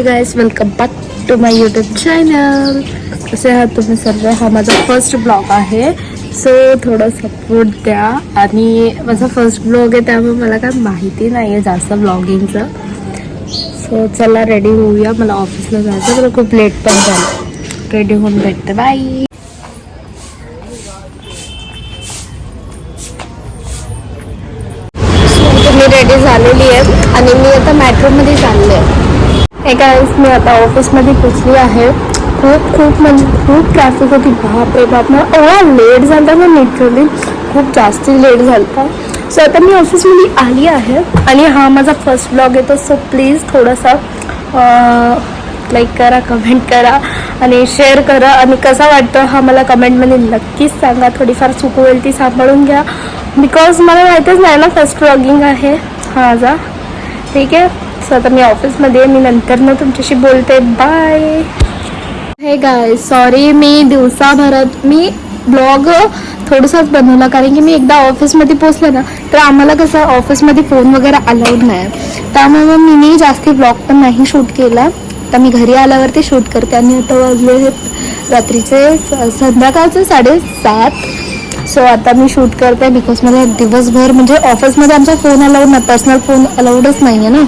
Guys, welcome back to my YouTube channel. कसे आहात तुम्ही सर्व? हा माझा फर्स्ट ब्लॉग आहे, सो थोडं सपोर्ट द्या. आणि माझा फर्स्ट ब्लॉग आहे त्यामुळे मला काय माहिती नाही आहे जास्त ब्लॉगिंगचं. सो चला रेडी होऊया, मला ऑफिसला जायचं. मला खूप लेट पण झालं. रेडी होऊन भेटते. बाय. मी रेडी झालेली आहे आणि मी आता मेट्रोमध्ये चालले आहे. गाइस, मी आता ऑफिसमध्ये पोचली आहे. खूप म्हणजे खूप ट्रॅफिक होती. बापरे बाप, मला एवढा लेट झाला ना, लिटरली खूप जास्त लेट झाला. सो आता मी ऑफिसमध्ये आली आहे आणि हा माझा फर्स्ट ब्लॉग येतो. सो प्लीज थोडासा लाईक करा, कमेंट करा आणि शेअर करा. आणि कसा वाटतं हा मला कमेंटमध्ये नक्कीच सांगा. थोडीफार चूक होईल ती सांभाळून घ्या, बिकॉज मला माहीतच नाही ना, फर्स्ट ब्लॉगिंग आहे हा माझा. ठीक आहे. सो आता मी ऑफिसमध्ये, मी नंतर ना तुमच्याशी बोलते. बाय. हे गाइस, सॉरी मी दिवसाभरात मी ब्लॉग थोडंसंच बनवला, कारण की मी एकदा ऑफिसमध्ये पोचले ना, तर आम्हाला कसं ऑफिसमध्ये फोन वगैरे अलाउड नाही, त्यामुळे मी जास्ती ब्लॉग पण नाही शूट केला. तर मी घरी आल्यावरती शूट करते. आणि आता वाजले रात्रीचे संध्याकाळचे 7:30. सो आता मी शूट करते, बिकॉज मला दिवसभर म्हणजे ऑफिसमध्ये आमचा फोन अलाउड नाही, पर्सनल फोन अलाउडच नाही आहे ना,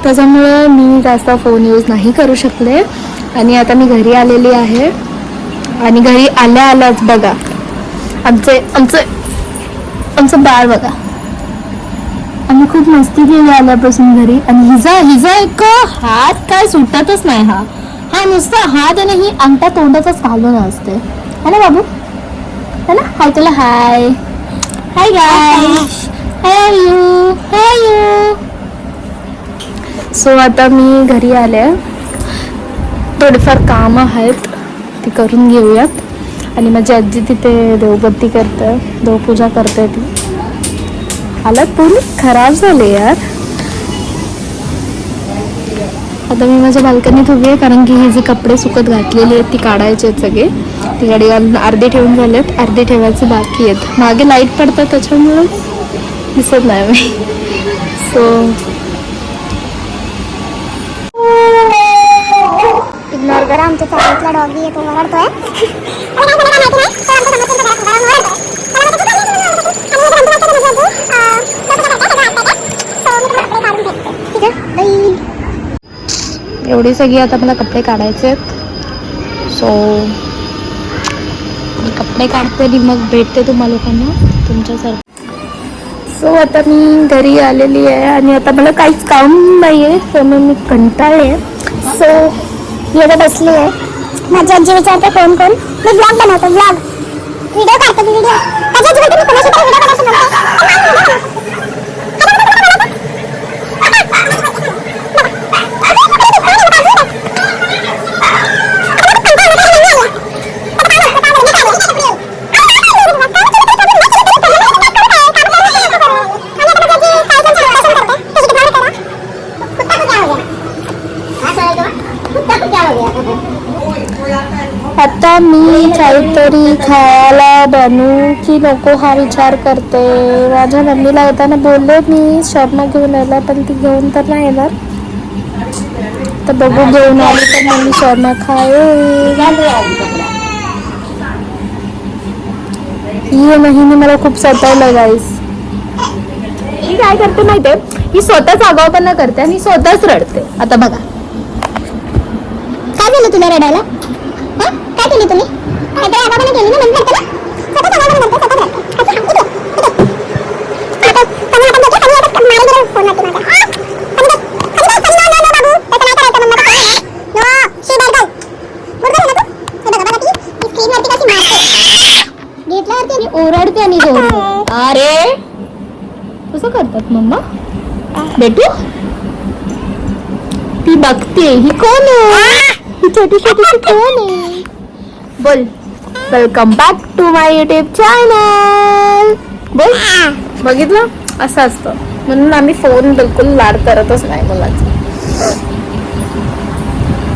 त्याच्यामुळे मी जास्त फोन यूज नाही करू शकले. आणि आता मी घरी आलेली आहे. आणि घरी आल्याच बघा आमचं बाळ बघा. आम्ही खूप मस्ती केली आल्यापासून घरी. आणि हिजा एक हात काय सुटतच नाही. हा नुसता हात आणि ही अंगठा तोंडाचाच घालून असते, है ना बाबू? है ना? हाय तुला. Hi guys, hi you. So आता मी घरी आले. थोडेफार कामं आहेत ती करून घेऊयात. आणि माझी आजी तिथे देवबत्ती करते, देवपूजा करते. ती हालत पूर्ण खराब झाली यार. आता मी माझ्या बाल्कनीत उभी आहे, कारण की ही जी कपडे सुकत घातलेली आहेत ती काढायचे आहेत सगळे. ती गाडी अर्धी ठेवून झालेत, अर्धी ठेवायचे बाकी आहेत. मागे लाईट पडतात त्याच्यामुळं दिसत नाही मी. सो इग्नोर करा, आमच्या चाळीतला डॉगी येतो, ओरडतोय. एवढी सगळी आता मला कपडे काढायचे आहेत. सो मी कपडे काढते आणि मग भेटते तुम्हा लोकांना तुमच्यासारखं. सो आता मी घरी आलेली आहे आणि आता मला काहीच काम नाही आहे, त्यामुळे मी कंटाळले. सो मी आता बसली आहे. माझी आजी विचारते कोण मी ब्लॉग बनवतो, व्हिडिओ काढतो. माझी आजी बोलते मी कोणाशी व्हिडिओ बनायचं म्हणते. आता मी काहीतरी खायला बनवू की नको हा विचार करते. माझ्या मम्मीला येताना बोलले मी शॉर्मा घेऊन यायला, पण ती घेऊन तर नाही येणार. तर बघू, घेऊन आली तर मम्मी शॉर्मा खाईल. ही महिने मला खूप सतावलं गाईस. ही काय करते माहितीये, ही स्वतःच आगाऊपणा करते आणि स्वतःच रडते. आता बघा काय झालं तुला रडायला? काय केली तुम्ही? काहीतरी आगाऊपणा केली ना, म्हणते ना. स्वतःच आगाऊपणा करते, स्वतःच रडते. अच्छा, इथे. आता तुम्ही आता बघा, आणि आता मारी फोन लागते माझा. ओरडते आणि अरे कसं करतात मम्मा बेटू? ती बघते ही कोण आहे, ही छोटी कोण आहे? बोल. Welcome back to my YouTube channel. बोल. बघितलं, असं असतं. म्हणून आम्ही फोन बिलकुल लाड करतच नाही मुलाचं.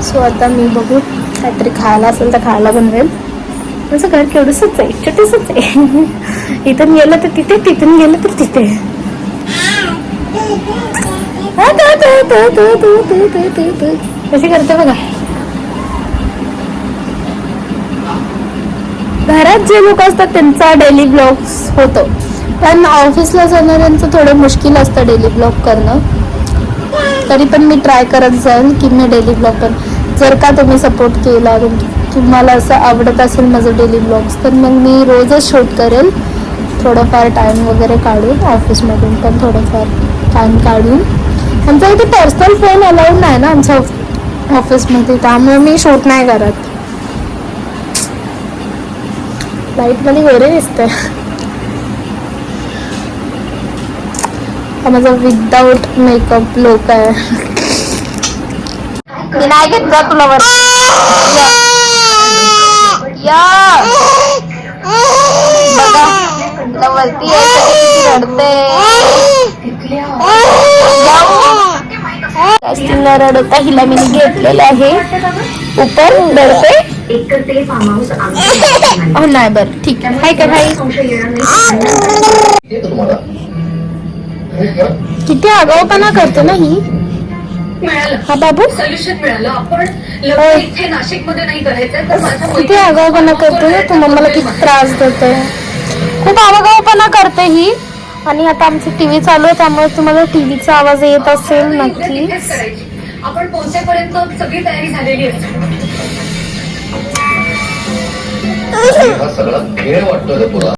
सो आता मी बघू, काहीतरी खायला असेल तर खायला बनवेल. माझं घर केवढंसंच आहे, छोटंसंच आहे. इथून गेलं तर तिथे, तिथून गेलं तर तिथे. कशी करते बघा. घरात जे लोक असतात त्यांचा डेली ब्लॉग्स होतो, पण ऑफिसला जाणाऱ्यांचं थोडं मुश्किल असतं डेली ब्लॉग करणं. तरी पण मी ट्राय करत जाईल की मी डेली ब्लॉग पण, जर का तुम्ही सपोर्ट केला, तुम्हाला असं आवडत असेल माझं डेली ब्लॉग्स, तर मग मी रोजच शूट करेल. थोडंफार टाईम वगैरे काढून, ऑफिसमधून पण थोडंफार टाईम काढून. आमच्या इथे पर्सनल फोन अलाउड नाही ना आमच्या ऑफिसमध्ये, त्यामुळे मी शूट नाही करत. लाईटमध्ये गोरे दिसते. हा माझा विदाउट मेकअप लोक आहे. मी नाही घेतला तुला वर. बघा तुला वरती रडते. तिला रडता हिला मी घेतलेलं आहे उपर रडते. हो नाही बरं ठीक आहे. हाय का भाई, किती आगाऊपणा करते ना ही. हा बाबू किती आगाऊपणा करते ना, तू मम्माला किती त्रास देते. खूप आगाऊपणा करते ही. आणि आता आमची टीव्ही चालू आहे, त्यामुळे तुम्हाला टीव्हीचा आवाज येत असेल नक्की. आपण पोहोचेपर्यंत सगळी तयारी झालेली असते. हा सगळा खेळ वाटतोय तुला.